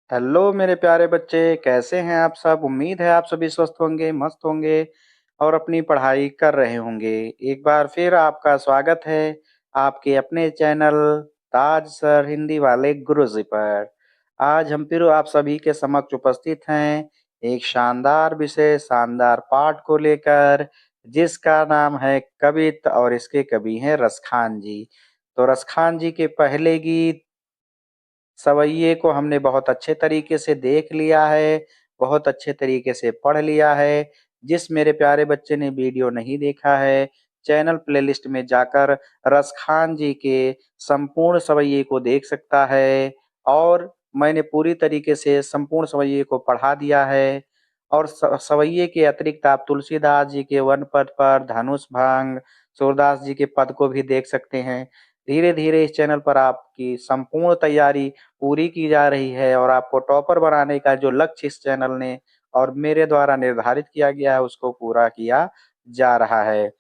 Hello मेरे प्यारे बच्चे, कैसे हैं आप सब? उम्मीद है आप सभी स्वस्थ होंगे, मस्त होंगे और अपनी पढ़ाई कर रहे होंगे। एक बार फिर आपका स्वागत है आपके अपने चैनल ताज सर हिंदी वाले गुरुजी पर। आज हम फिर आप सभी के समक्ष उपस्थित हैं एक शानदार विषय, शानदार पाठ को लेकर, जिसका नाम है कवित और इसके कवि हैं रसखान जी। तो रसखान जी के पहले गीत सवैये को हमने बहुत अच्छे तरीके से देख लिया है, बहुत अच्छे तरीके से पढ़ लिया है। जिस मेरे प्यारे बच्चे ने वीडियो नहीं देखा है, चैनल प्लेलिस्ट में जाकर रसखान जी के संपूर्ण सवैये को देख सकता है और मैंने पूरी तरीके से संपूर्ण सवैये को पढ़ा दिया है। और सवैये के अतिरिक्त आप तुलसीदास जी के वन पद पर, धनुष भंग, सूरदास जी के पद को भी देख सकते हैं। धीरे-धीरे इस चैनल पर आपकी संपूर्ण तैयारी पूरी की जा रही है और आपको टॉपर बनाने का जो लक्ष्य इस चैनल ने और मेरे द्वारा निर्धारित किया गया है, उसको पूरा किया जा रहा है।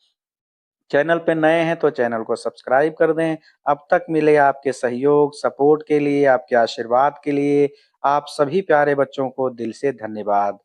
चैनल पे नए हैं तो चैनल को सब्सक्राइब कर दें। अब तक मिले आपके सहयोग, सपोर्ट के लिए, आपके आशीर्वाद के लिए आप सभी प्यारे बच्चों को दिल से धन्यवाद।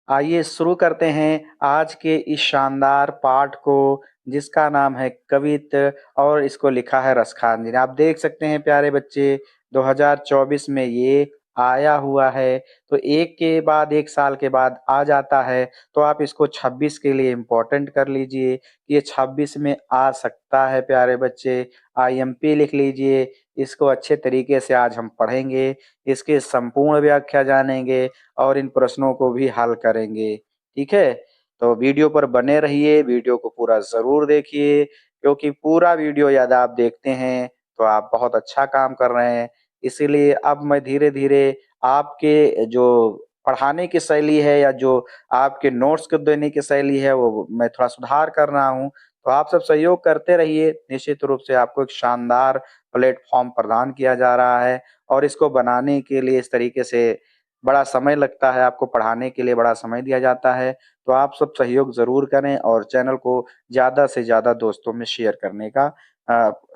आइए शुरू करते हैं आज के इस शानदार पाठ को, जिसका नाम है कवित और इसको लिखा है रसखान जी ने। आप देख सकते हैं प्यारे बच्चे, 2024 में ये आया हुआ है, तो एक के बाद एक साल के बाद आ जाता है, तो आप इसको 26 के लिए इम्पोर्टेंट कर लीजिए। ये 26 में आ सकता है प्यारे बच्चे। आईएमपी लिख लीजिए। इसको अच्छे तरीके से आज हम पढ़ेंगे, इसकी संपूर्ण व्याख्या जानेंगे और इन प्रश्नों को भी हल करेंगे। ठीक है? तो वीडियो पर बने रहिए, वीडियो को पूरा ज़रूर देखिए, क्योंकि पूरा वीडियो यदि आप देखते हैं, तो आप बहुत अच्छा काम कर रहे हैं। इसीलिए अब मैं धीरे-धीरे आपके जो पढ़ाने की शैली है या जो आपके नोट्स को देने की शैली है, वो मैं थोड़ा सुधार कर रहा हूँ। तो आप सब सहयोग करते रहिए, निश्चित रूप से आपको एक शानदार प्लेटफ़ॉर्म प्रदान किया जा रहा है और इसको बनाने के लिए इस तरीके से बड़ा समय लगता है, आपको पढ़ाने के लिए बड़ा समय दिया जाता है, तो आप सब सहयोग ज़रूर करें और चैनल को ज़्यादा से ज़्यादा दोस्तों में शेयर करने का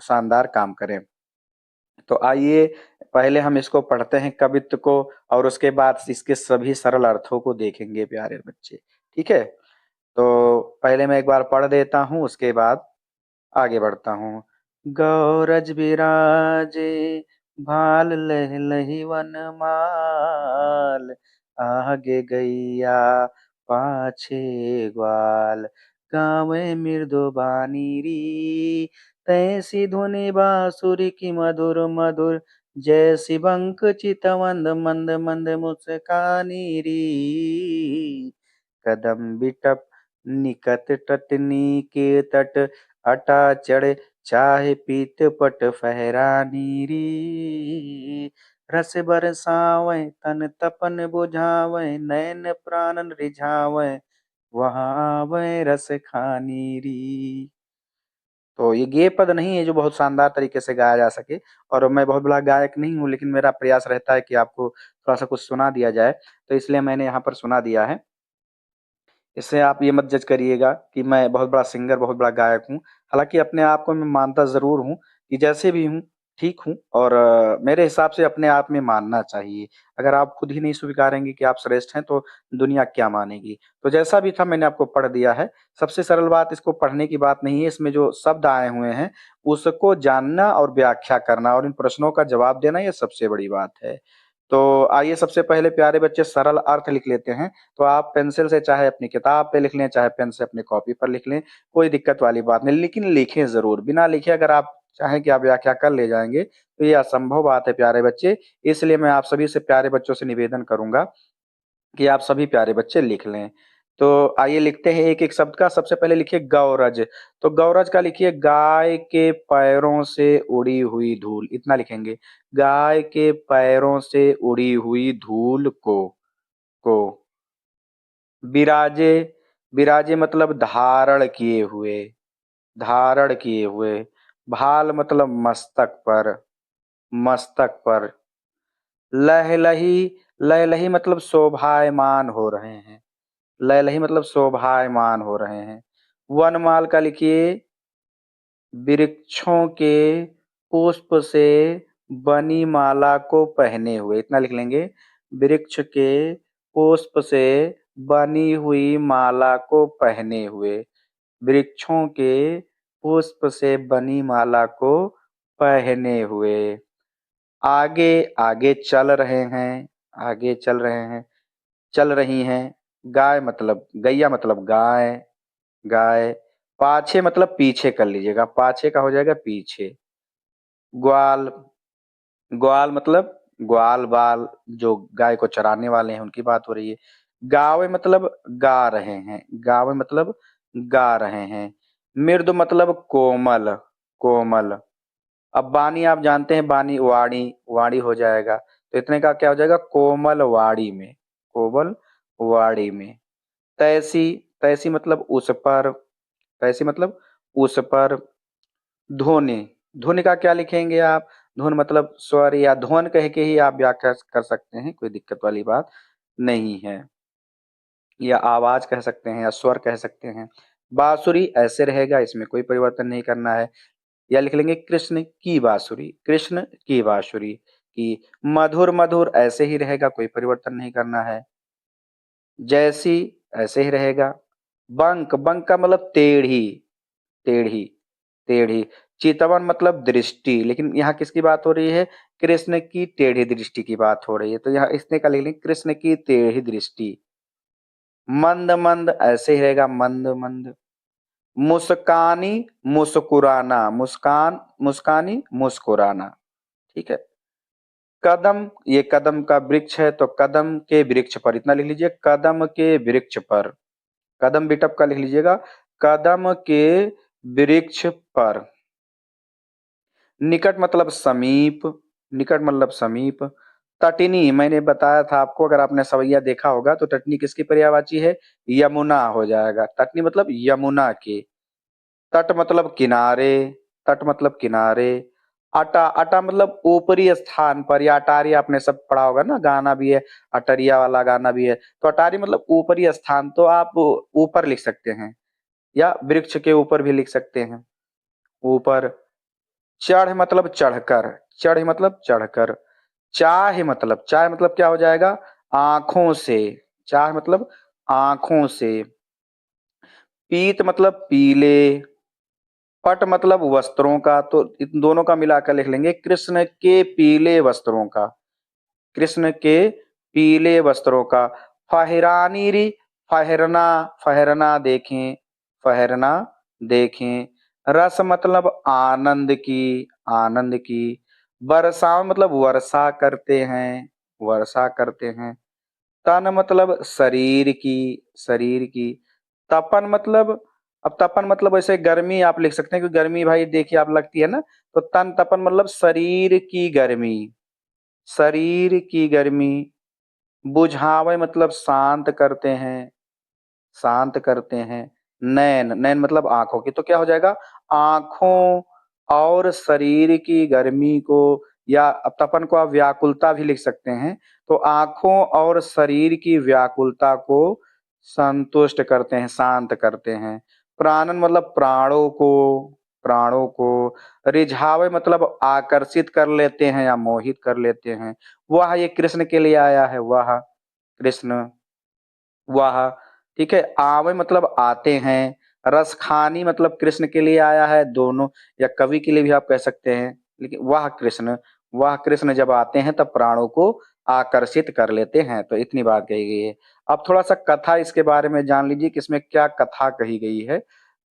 शानदार काम करें। तो आइए पहले हम इसको पढ़ते हैं कवित्त को और उसके बाद इसके सभी सरल अर्थों को देखेंगे प्यारे बच्चे, ठीक है? तो पहले मैं एक बार पढ़ देता हूँ, उसके बाद आगे बढ़ता हूँ। गौरज बिराजे भाल लह लही वनमाल, आगे गैया पाछे ग्वाल, गावे मृदुबानी री, तैसी धुनि बांसुरी की मधुर मधुर, जैसी बंक चितवंद मंद मंद मुस्कानी री, कदम बिटप निकट तटनी के तट, अटा चढ़ चाहे पीत पट फहरानी री, रस बरसावे तन तपन बुझावे, नैन प्राणन रिझावे, वहाँ आवे रस खानी री। तो ये गेय पद नहीं है जो बहुत शानदार तरीके से गाया जा सके, और मैं बहुत बड़ा गायक नहीं हूँ, लेकिन मेरा प्रयास रहता है कि आपको थोड़ा-सा कुछ सुना दिया जाए, तो इसलिए मैंने यहाँ पर सुना दिया है। इससे आप ये मत जज करिएगा कि मैं बहुत बड़ा सिंगर, बहुत बड़ा गायक हूँ। हालाँकि अपने आप को मैं मानता ज़रूर हूँ कि जैसे भी हूँ, ठीक हूँ और मेरे हिसाब से अपने आप में मानना चाहिए। अगर आप खुद ही नहीं स्वीकारेंगे कि आप श्रेष्ठ हैं, तो दुनिया क्या मानेगी? तो जैसा भी था मैंने आपको पढ़ दिया है। सबसे सरल बात इसको पढ़ने की बात नहीं है, इसमें जो शब्द आए हुए हैं, उसको जानना और व्याख्या करना और इन प्रश्नों का जवाब देना, ये सबसे बड़ी बात है। तो आइए सबसे पहले प्यारे बच्चे सरल अर्थ लिख लेते हैं। तो आप पेंसिल से चाहे अपनी किताब पे लिख लें, चाहे पेन से अपनी कॉपी पर लिख लें, कोई दिक्कत वाली बात नहीं, लेकिन लिखें ज़रूर। बिना लिखे अगर आप चाहें कि आप व्याख्या कर ले जाएँगे, तो ये असंभव बात है प्यारे बच्चे। इसलिए मैं आप सभी से प्यारे बच्चों से निवेदन करूँगा कि आप सभी प्यारे बच्चे लिख लें। तो आइए लिखते हैं एक-एक शब्द का। सबसे पहले लिखिए गौरज, तो गौरज का लिखिए गाय के पैरों से उड़ी हुई धूल, इतना लिखेंगे। गाय के पैरों से उड़ी हुई धूल को। विराजे, विराजे मतलब धारण किए हुए, धारण किए हुए। भाल मतलब मस्तक पर, मस्तक पर। लहलही, लहलही मतलब शोभायमान हो रहे हैं, लहलही मतलब शोभायमान हो रहे हैं। वनमाल का लिखिए वृक्षों के पुष्प से बनी माला को पहने हुए, इतना लिख लेंगे। वृक्ष के पुष्प से बनी हुई माला को पहने हुए, वृक्षों के पुष्प से बनी माला को पहने हुए। आगे आगे चल रहे हैं, आगे चल रहे हैं, चल रही हैं। गाय मतलब गैया मतलब गाय, गाय। पाछे मतलब पीछे कर लीजिएगा, पाछे का हो जाएगा पीछे। ग्वाल, ग्वाल मतलब ग्वाल बाल, जो गाय को चराने वाले हैं उनकी बात हो रही है। गावे मतलब गा रहे हैं, गावे मतलब गा रहे हैं। मृदु मतलब कोमल, कोमल। अब बानी आप जानते हैं, बानी वाणी, वाणी हो जाएगा, तो इतने का क्या हो जाएगा, कोमल वाणी में, कोमल वाणी में। तैसी, तैसी मतलब उस पर, तैसी मतलब उस पर। ध्वनि, ध्वनि का क्या लिखेंगे आप, धुन मतलब स्वर या ध्वन कह के ही आप व्याख्या कर सकते हैं, कोई दिक्कत वाली बात नहीं है। या आवाज कह सकते हैं या स्वर कह सकते हैं। बांसुरी ऐसे रहेगा, इसमें कोई परिवर्तन नहीं करना है। या लिख लेंगे कृष्ण की बांसुरी, कृष्ण की बांसुरी की। मधुर, मधुर ऐसे ही रहेगा, कोई परिवर्तन नहीं करना है। जैसी ऐसे ही रहेगा। बंक, बंक का मतलब टेढ़ी, टेढ़ी, टेढ़ी। चितवन मतलब दृष्टि, लेकिन यहाँ किसकी बात हो रही है, कृष्ण की टेढ़ी दृष्टि की बात हो रही है, तो यहाँ इसने का लिख लेंगे कृष्ण की टेढ़ी दृष्टि। मंद, मंद ऐसे ही रहेगा, मंद, मंद। मुस्कानी, मुस्कुराना, मुस्कान, मुस्कानी, मुस्कुराना, ठीक है। कदम, ये कदम का वृक्ष है, तो कदम के वृक्ष पर, इतना लिख लीजिए, कदम के वृक्ष पर। कदम बिटप का लिख लीजिएगा, कदम के वृक्ष पर। निकट मतलब समीप, निकट मतलब समीप। तटिनी, मैंने बताया था आपको, अगर आपने सवैया देखा होगा तो तटनी किसकी पर्यायवाची है, यमुना हो जाएगा। तटनी मतलब यमुना की। तट मतलब किनारे, तट मतलब किनारे। अटा, अटा मतलब ऊपरी स्थान पर, या अटारी आपने सब पढ़ा होगा ना, गाना भी है, अटरिया वाला गाना भी है। तो अटारी मतलब ऊपरी स्थान, तो आप ऊपर लिख सकते हैं, या वृक्ष के ऊपर भी लिख सकते हैं, ऊपर। चढ़ मतलब चढ़कर, चढ़ मतलब चढ़कर। चाह मतलब, चाह मतलब क्या हो जाएगा, आंखों से, चाह मतलब आंखों से। पीत मतलब पीले। पट मतलब वस्त्रों का, तो इन दोनों का मिलाकर लिख लेंगे, कृष्ण के पीले वस्त्रों का, कृष्ण के पीले वस्त्रों का। फहरानी री, फहरना, फहरना देखें, फहरना देखें। रस मतलब आनंद की, आनंद की। बरसाव मतलब वर्षा करते हैं, वर्षा करते हैं। तन मतलब शरीर की, शरीर की। तपन मतलब, अब तपन मतलब ऐसे गर्मी आप लिख सकते हैं, क्योंकि गर्मी भाई देखिए आप लगती है ना, तो तन तपन मतलब शरीर की गर्मी, शरीर की गर्मी। बुझावे मतलब शांत करते हैं, शांत करते हैं। नैन, नैन मतलब आंखों की, तो क्या हो जाएगा, आंखों और शरीर की गर्मी को, या अब तपन को आप व्याकुलता भी लिख सकते हैं, तो आंखों और शरीर की व्याकुलता को संतुष्ट करते हैं, शांत करते हैं। प्राणन मतलब प्राणों को, प्राणों को। रिझावे मतलब आकर्षित कर लेते हैं या मोहित कर लेते हैं। वह, ये कृष्ण के लिए आया है, वह कृष्ण, वह, ठीक है। आवे मतलब आते हैं। रसखानी मतलब कृष्ण के लिए आया है, दोनों, या कवि के लिए भी आप कह सकते हैं, लेकिन वह कृष्ण, वह कृष्ण जब आते हैं तब प्राणों को आकर्षित कर लेते हैं, तो इतनी बात कही गई है। अब थोड़ा सा कथा इसके बारे में जान लीजिए कि इसमें क्या कथा कही गई है।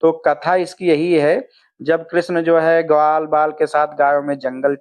तो कथा इसकी यही है, जब कृष्ण जो है ग्वाल बाल के साथ गायों में जंगल,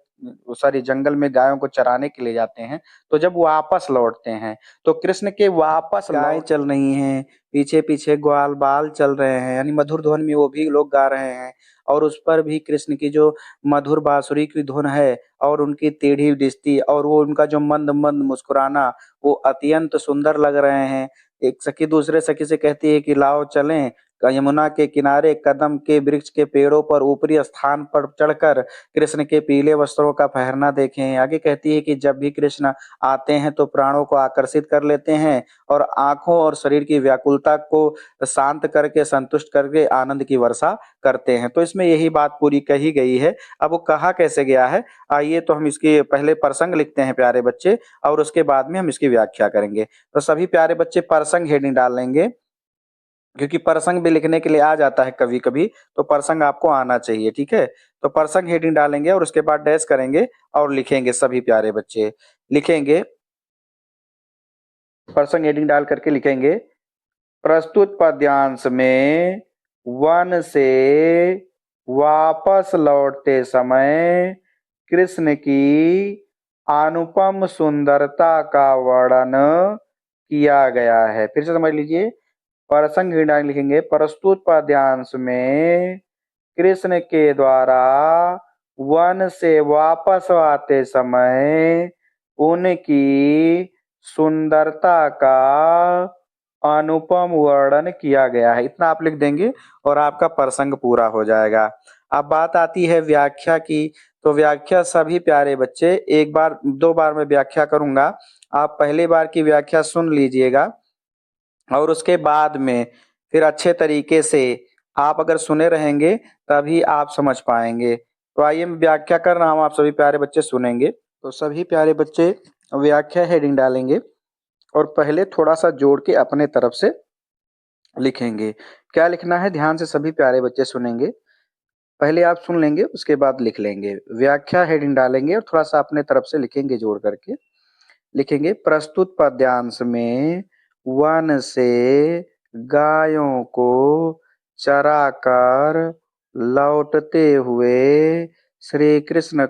सॉरी जंगल में गायों को चराने के लिए जाते हैं, तो जब वापस लौटते हैं, तो कृष्ण के वापस गायें चल रही हैं, पीछे पीछे ग्वाल बाल चल रहे हैं, यानी मधुर ध्वन में वो भी लोग गा रहे हैं, और उस पर भी कृष्ण की जो मधुर बांसुरी की धुन है, और उनकी टेढ़ी दृष्टि, और वो उनका जो मंद मंद मुस्कुराना, वो अत्यंत सुंदर लग रहे हैं। एक सखी दूसरे सखी से कहती है कि लाओ चलें, यमुना के किनारे कदम के वृक्ष के पेड़ों पर ऊपरी स्थान पर चढ़कर कृष्ण के पीले वस्त्रों का पहनना देखें। आगे कहती है कि जब भी कृष्ण आते हैं तो प्राणों को आकर्षित कर लेते हैं और आंखों और शरीर की व्याकुलता को शांत करके संतुष्ट करके आनंद की वर्षा करते हैं। तो इसमें यही बात पूरी कही गई है। अब वो कहा कैसे गया है, आइए तो हम इसके पहले प्रसंग लिखते हैं प्यारे बच्चे, और उसके बाद में हम इसकी व्याख्या करेंगे। तो सभी प्यारे बच्चे प्रसंग हेडिंग डाल लेंगे, क्योंकि प्रसंग भी लिखने के लिए आ जाता है कभी कभी, तो प्रसंग आपको आना चाहिए, ठीक है। तो प्रसंग हेडिंग डालेंगे और उसके बाद डैश करेंगे और लिखेंगे। सभी प्यारे बच्चे लिखेंगे, प्रसंग हेडिंग डाल करके लिखेंगे, प्रस्तुत पद्यांश में वन से वापस लौटते समय कृष्ण की अनुपम सुंदरता का वर्णन किया गया है। फिर से समझ लीजिए, प्रसंग हेडिंग लिखेंगे, प्रस्तुत पद्यांश में कृष्ण के द्वारा वन से वापस आते समय उनकी सुंदरता का अनुपम वर्णन किया गया है। इतना आप लिख देंगे और आपका प्रसंग पूरा हो जाएगा। अब बात आती है व्याख्या की। तो व्याख्या सभी प्यारे बच्चे, एक बार दो बार मैं व्याख्या करूंगा, आप पहली बार की व्याख्या सुन लीजिएगा और उसके बाद में फिर अच्छे तरीके से आप अगर सुने रहेंगे तभी आप समझ पाएंगे। तो आइए मैं व्याख्या कर रहा हूँ, आप सभी प्यारे बच्चे सुनेंगे। तो सभी प्यारे बच्चे व्याख्या हेडिंग डालेंगे और पहले थोड़ा सा जोड़ के अपने तरफ से लिखेंगे। क्या लिखना है, ध्यान से सभी प्यारे बच्चे सुनेंगे। पहले आप सुन लेंगे, उसके बाद लिख लेंगे। व्याख्या हेडिंग डालेंगे और थोड़ा सा अपने तरफ से लिखेंगे, जोड़ करके लिखेंगे। प्रस्तुत पद्यांश में वन से गायों को चराकर लौटते हुए श्री कृष्ण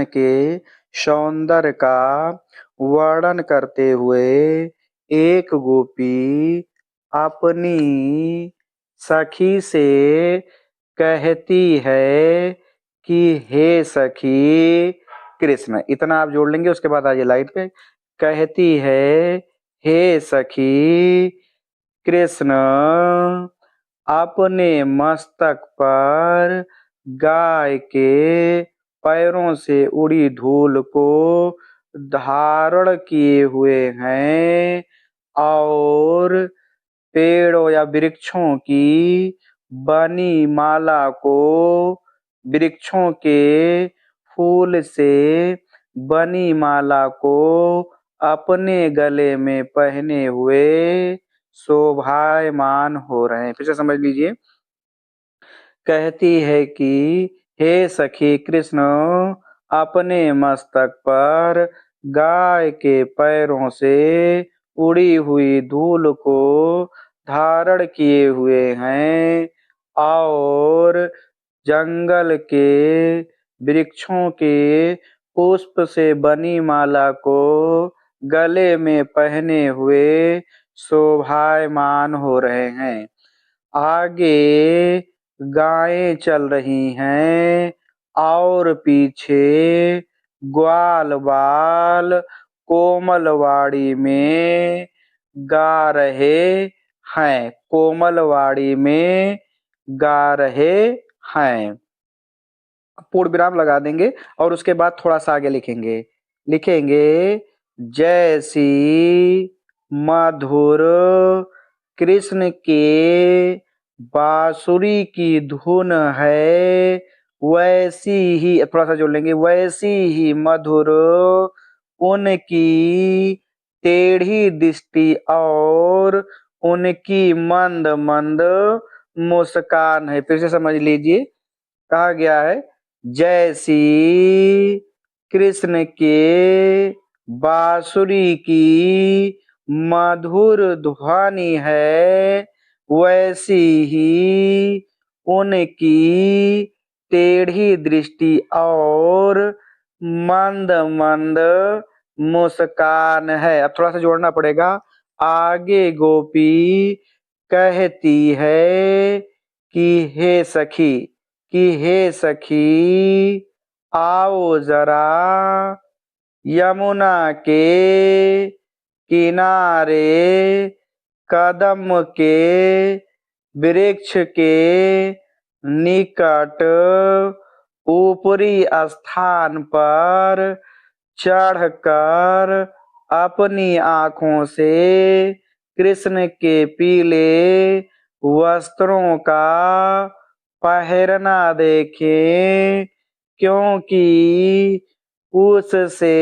के सौंदर्य का वर्णन करते हुए एक गोपी अपनी सखी से कहती है कि हे सखी कृष्ण। इतना आप जोड़ लेंगे, उसके बाद आइए लाइट पे। कहती है, हे सखी कृष्ण अपने मस्तक पर गाय के पैरों से उड़ी धूल को धारण किए हुए हैं और पेड़ों या वृक्षों की बनी माला को वृक्षों के फूल से बनी माला को अपने गले में पहने हुए शोभायमान हो रहे हैं। फिर से समझ लीजिए, कहती है कि हे सखी कृष्ण अपने मस्तक पर गाय के पैरों से उड़ी हुई धूल को धारण किए हुए हैं और जंगल के वृक्षों के पुष्प से बनी माला को गले में पहने हुए शोभायमान हो रहे हैं। आगे गायें चल रही हैं और पीछे ग्वाल बाल कोमलवाड़ी में गा रहे हैं, कोमलवाड़ी में गा रहे हैं। पूर्ण विराम लगा देंगे और उसके बाद थोड़ा सा आगे लिखेंगे। जैसी मधुर कृष्ण के बांसुरी की धुन है, वैसी ही, थोड़ा सा जोड़ लेंगे, वैसी ही मधुर उनकी टेढ़ी दृष्टि और उनकी मंद मंद मुस्कान है। फिर से समझ लीजिए, कहा गया है जैसी कृष्ण के बांसुरी की मधुर ध्वनि है, वैसी ही उनकी टेढ़ी दृष्टि और मंद मंद मुस्कान है। अब थोड़ा सा जोड़ना पड़ेगा। आगे गोपी कहती है कि हे सखी आओ जरा यमुना के किनारे कदम के वृक्ष के निकट ऊपरी स्थान पर चढ़कर अपनी आँखों से कृष्ण के पीले वस्त्रों का पहरना देखें, क्योंकि उससे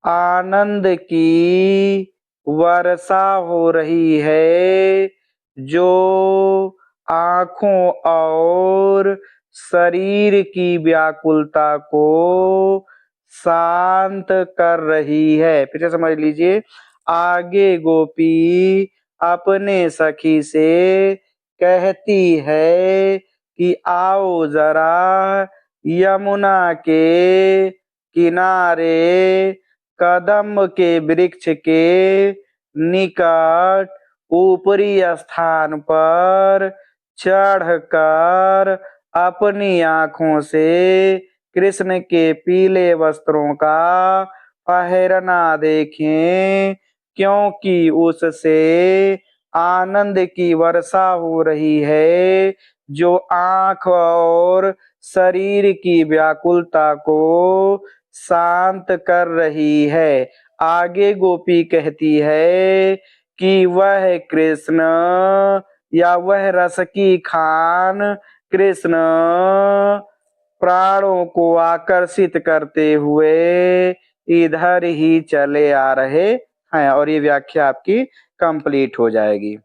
आनंद की वर्षा हो रही है, जो आँखों और शरीर की व्याकुलता को शांत कर रही है। फिर से समझ लीजिए। आगे गोपी अपने सखी से कहती है कि आओ जरा यमुना के किनारे कदम के वृक्ष के निकट ऊपरी स्थान पर चढ़कर अपनी आँखों से कृष्ण के पीले वस्त्रों का पहरना देखें, क्योंकि उससे आनंद की वर्षा हो रही है, जो आँख और शरीर की व्याकुलता को शांत कर रही है। आगे गोपी कहती है कि वह कृष्ण या वह रस की खान कृष्ण प्राणों को आकर्षित करते हुए इधर ही चले आ रहे हैं। और ये व्याख्या आपकी कंप्लीट हो जाएगी।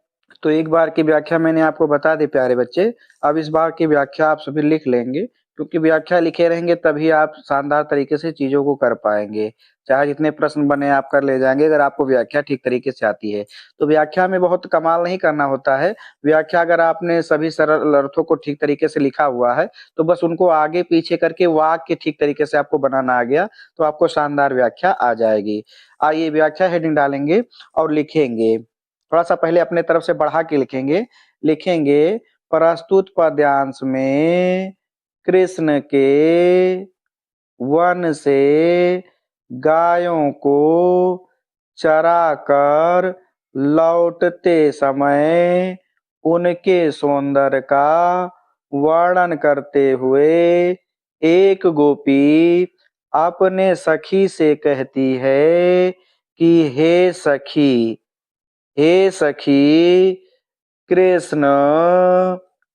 तो एक बार की व्याख्या मैंने आपको बता दी प्यारे बच्चे। अब इस बार की व्याख्या आप सभी लिख लेंगे, क्योंकि व्याख्या लिखे रहेंगे तभी आप शानदार तरीके से चीजों को कर पाएंगे। चाहे जितने प्रश्न बने आप कर ले जाएंगे, अगर आपको व्याख्या ठीक तरीके से आती है। तो व्याख्या में बहुत कमाल नहीं करना होता है। व्याख्या अगर आपने सभी सरल अर्थों को ठीक तरीके से लिखा हुआ है, तो बस उनको आगे पीछे करके वाक्य ठीक तरीके से आपको बनाना आ गया, तो आपको शानदार व्याख्या आ जाएगी। आइए व्याख्या हेडिंग डालेंगे और लिखेंगे। थोड़ा सा पहले अपने तरफ से बढ़ा के लिखेंगे प्रस्तुत पद्यांश में कृष्ण के वन से गायों को चराकर लौटते समय उनके सौंदर्य का वर्णन करते हुए एक गोपी अपने सखी से कहती है कि हे सखी, कृष्ण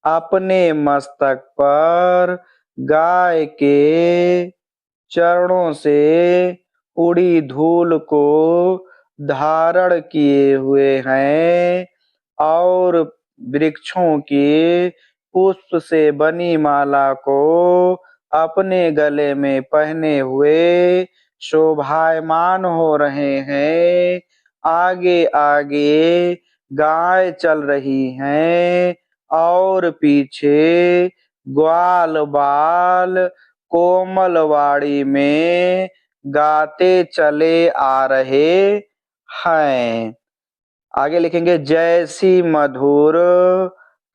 अपने मस्तक पर गाय के चरणों से उड़ी धूल को धारण किए हुए हैं और वृक्षों की पुष्प से बनी माला को अपने गले में पहने हुए शोभायमान हो रहे हैं। आगे आगे गाय चल रही हैं और पीछे ग्वाल बाल कोमलवाड़ी में गाते चले आ रहे हैं। आगे लिखेंगे जैसी मधुर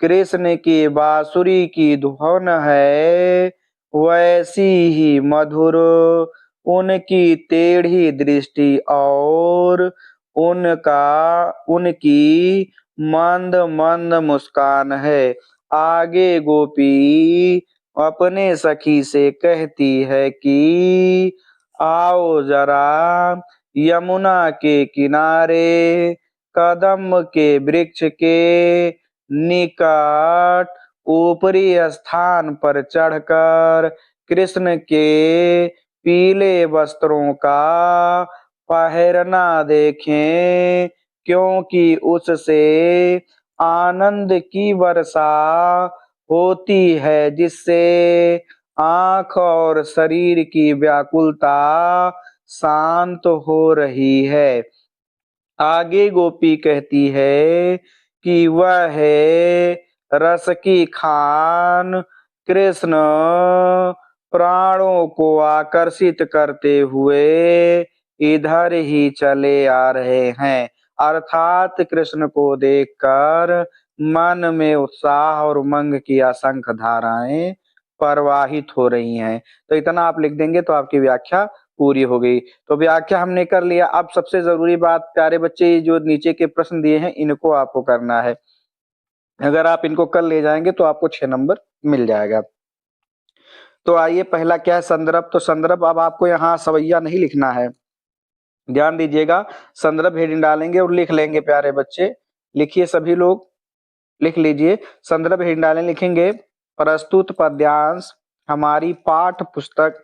कृष्ण की बांसुरी की धुन है, वैसी ही मधुर उनकी टेढ़ी दृष्टि और उनकी मंद मंद मुस्कान है। आगे गोपी अपने सखी से कहती है कि आओ जरा यमुना के किनारे कदम के वृक्ष के निकट ऊपरी स्थान पर चढ़कर कृष्ण के पीले वस्त्रों का पहरना देखें, क्योंकि उससे आनंद की वर्षा होती है, जिससे आँख और शरीर की व्याकुलता शांत हो रही है। आगे गोपी कहती है कि वह है रस की खान कृष्ण प्राणों को आकर्षित करते हुए इधर ही चले आ रहे हैं। अर्थात कृष्ण को देखकर मन में उत्साह और उमंग की असंख्य धाराएं प्रवाहित हो रही हैं। तो इतना आप लिख देंगे तो आपकी व्याख्या पूरी हो गई। तो व्याख्या हमने कर लिया। अब सबसे ज़रूरी बात प्यारे बच्चे, ये जो नीचे के प्रश्न दिए हैं इनको आपको करना है। अगर आप इनको कर ले जाएँगे तो आपको 6 नंबर मिल जाएगा। तो आइए पहला क्या है, संदर्भ। तो संदर्भ अब आपको यहाँ सवैया नहीं लिखना है, ध्यान दीजिएगा। संदर्भ हेडिंग डालेंगे और लिख लेंगे प्यारे बच्चे। लिखिए सभी लोग, लिख लीजिए। संदर्भ हेडिंग डालें, लिखेंगे प्रस्तुत पद्यांश हमारी पाठ्य पुस्तक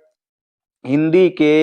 हिंदी के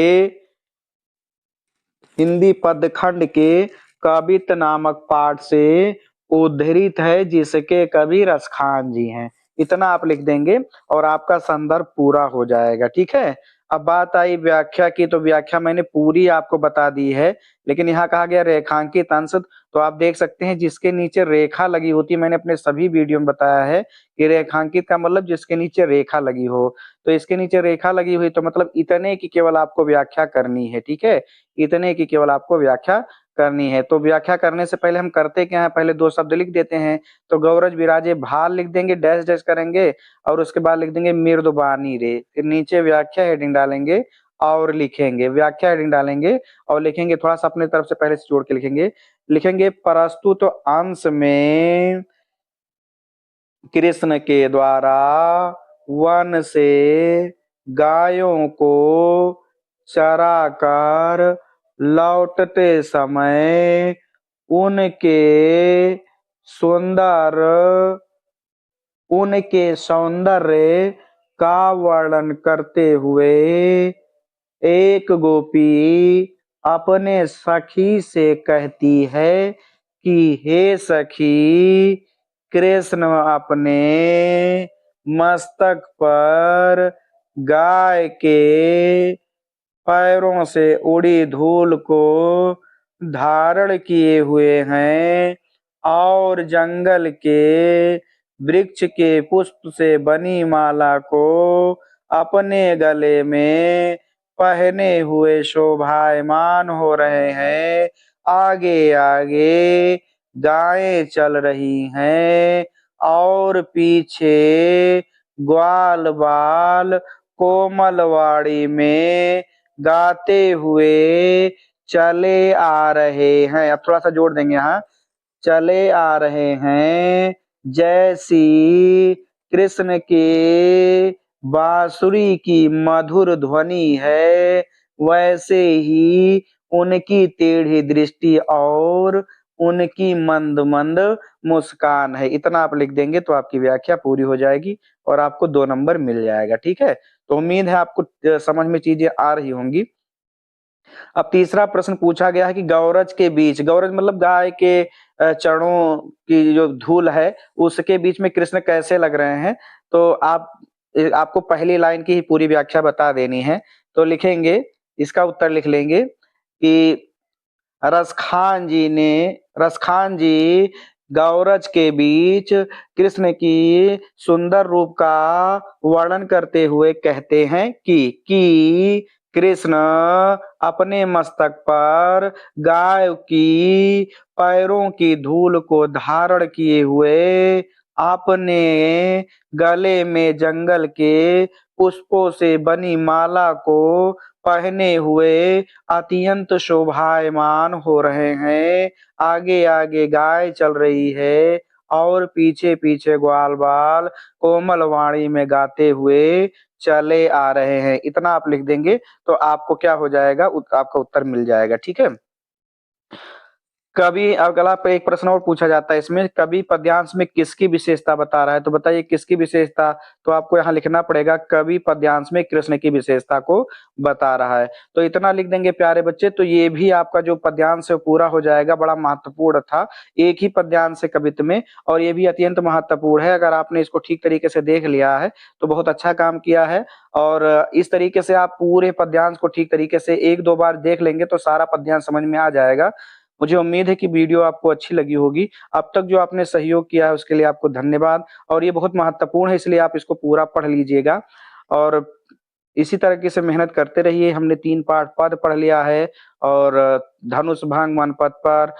हिंदी पदखंड के कवित्त नामक पाठ से उद्धृत है, जिसके कवि रसखान जी हैं। इतना आप लिख देंगे और आपका संदर्भ पूरा हो जाएगा, ठीक है। अब बात आई व्याख्या की, तो व्याख्या मैंने पूरी आपको बता दी है, लेकिन यहाँ कहा गया रेखांकित अंश। तो आप देख सकते हैं जिसके नीचे रेखा लगी होती है, मैंने अपने सभी वीडियो में बताया है कि रेखांकित का मतलब जिसके नीचे रेखा लगी हो। तो इसके नीचे रेखा लगी हुई तो मतलब इतने की केवल आपको व्याख्या करनी है, ठीक है। इतने की केवल आपको व्याख्या करनी है। तो व्याख्या करने से पहले हम करते क्या है, पहले 2 शब्द लिख देते हैं। तो गौरज विराजे भाल लिख देंगे, डैश डैश करेंगे और उसके बाद लिख देंगे मृदुबानी रे। फिर नीचे व्याख्या हेडिंग डालेंगे और लिखेंगे, व्याख्या हेडिंग डालेंगे और लिखेंगे। थोड़ा-सा अपने तरफ से पहले से जोड़ के लिखेंगे। लिखेंगे प्रस्तुत अंश में कृष्ण के द्वारा वन से गायों को चराकर लौटते समय उनके सुंदर उनके सौंदर्य का वर्णन करते हुए एक गोपी अपने सखी से कहती है कि हे सखी, कृष्ण अपने मस्तक पर गाय के पैरों से उड़ी धूल को धारण किए हुए हैं और जंगल के वृक्ष के पुष्प से बनी माला को अपने गले में पहने हुए शोभायमान हो रहे हैं। आगे आगे गायें चल रही हैं और पीछे ग्वाल बाल कोमलवाड़ी में गाते हुए चले आ रहे हैं। अब थोड़ा सा जोड़ देंगे यहाँ, चले आ रहे हैं। जैसी कृष्ण के बांसुरी की मधुर ध्वनि है, वैसे ही उनकी टेढ़ी दृष्टि और उनकी मंद मंद मुस्कान है। इतना आप लिख देंगे तो आपकी व्याख्या पूरी हो जाएगी और आपको 2 नंबर मिल जाएगा, ठीक है। तो उम्मीद है आपको समझ में चीजें आ रही होंगी। अब तीसरा प्रश्न पूछा गया है कि गौरज के बीच, गौरज मतलब गाय के चरणों की जो धूल है उसके बीच में कृष्ण कैसे लग रहे हैं। तो आपको पहली लाइन की ही पूरी व्याख्या बता देनी है। तो लिखेंगे, इसका उत्तर लिख लेंगे कि रसखान जी गौरज के बीच कृष्ण की सुंदर रूप का वर्णन करते हुए कहते हैं कि कृष्ण अपने मस्तक पर गाय की पैरों की धूल को धारण किए हुए अपने गले में जंगल के पुष्पों से बनी माला को पहने हुए अत्यंत शोभायमान हो रहे हैं। आगे आगे गाय चल रही है और पीछे पीछे ग्वाल बाल कोमल वाणी में गाते हुए चले आ रहे हैं। इतना आप लिख देंगे तो आपको क्या हो जाएगा, आपका उत्तर मिल जाएगा, ठीक है। कवि, अगला पे एक प्रश्न और पूछा जाता है इसमें, कवि पद्यांश में किसकी विशेषता बता रहा है। तो बताइए किसकी विशेषता। तो आपको यहाँ लिखना पड़ेगा कवि पद्यांश में कृष्ण की विशेषता को बता रहा है। तो इतना लिख देंगे प्यारे बच्चे, तो ये भी आपका जो पद्यांश है पूरा हो जाएगा। बड़ा महत्वपूर्ण था, एक ही पद्यांश है कवित्व में और ये भी अत्यंत महत्वपूर्ण है। अगर आपने इसको ठीक तरीके से देख लिया है तो बहुत अच्छा काम किया है। और इस तरीके से आप पूरे पद्यांश को ठीक तरीके से 1-2 बार देख लेंगे तो सारा पद्यांश समझ में आ जाएगा। मुझे उम्मीद है कि वीडियो आपको अच्छी लगी होगी। अब तक जो आपने सहयोग किया है उसके लिए आपको धन्यवाद। और ये बहुत महत्वपूर्ण है इसलिए आप इसको पूरा पढ़ लीजिएगा और इसी तरीके से मेहनत करते रहिए। हमने 3 पाठ पद पढ़ लिया है और धनुष भंग, मनपथ पर,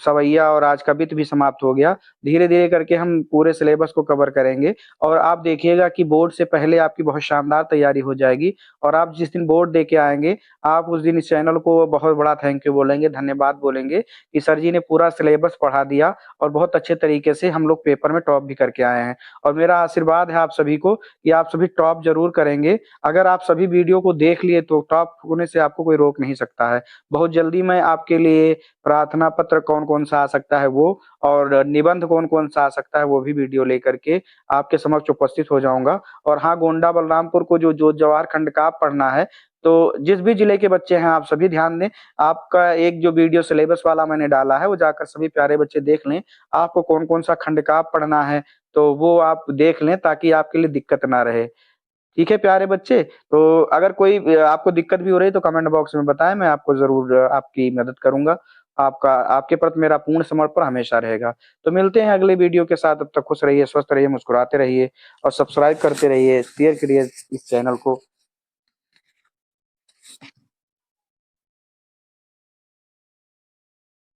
सवैया और आज का वित्त भी समाप्त हो गया। धीरे-धीरे करके हम पूरे सिलेबस को कवर करेंगे और आप देखिएगा कि बोर्ड से पहले आपकी बहुत शानदार तैयारी हो जाएगी और आप जिस दिन बोर्ड दे के आएँगे, आप उस दिन इस चैनल को बहुत बड़ा थैंक यू बोलेंगे, धन्यवाद बोलेंगे कि सर जी ने पूरा सिलेबस पढ़ा दिया और बहुत अच्छे तरीके से हम लोग पेपर में टॉप भी करके आए हैं। और मेरा आशीर्वाद है आप सभी को कि आप सभी टॉप ज़रूर करेंगे। अगर आप सभी वीडियो को देख लिए तो टॉप होने से आपको कोई रोक नहीं सकता है। बहुत जल्दी मैं आपके लिए प्रार्थना पत्र कौन-कौन सा आ सकता है वो और निबंध कौन-कौन सा आ सकता है वो भी वीडियो लेकर के आपके समक्ष उपस्थित हो जाऊँगा। और हाँ, गोंडा बलरामपुर को जो जवाहर खंड का पढ़ना है, तो जिस भी जिले के बच्चे हैं आप सभी ध्यान दें। आपका एक जो वीडियो सिलेबस वाला मैंने डाला है वो जाकर सभी प्यारे बच्चे देख लें। आपको कौन-कौन सा खंड का पढ़ना है, तो वो आप देख लें ताकि आपके लिए दिक्कत ना रहे। ठीक है प्यारे बच्चे? तो अगर कोई आपको दिक्कत भी हो रही है तो कमेंट बॉक्स में बताएँ, मैं आपको ज़रूर आपकी मदद करूँगा। आपके प्रति मेरा पूर्ण समर्पण हमेशा रहेगा। तो मिलते हैं अगले वीडियो के साथ, तब तक खुश रहिए, स्वस्थ रहिए, मुस्कुराते रहिए और सब्सक्राइब करते रहिए, शेयर करिए इस चैनल को।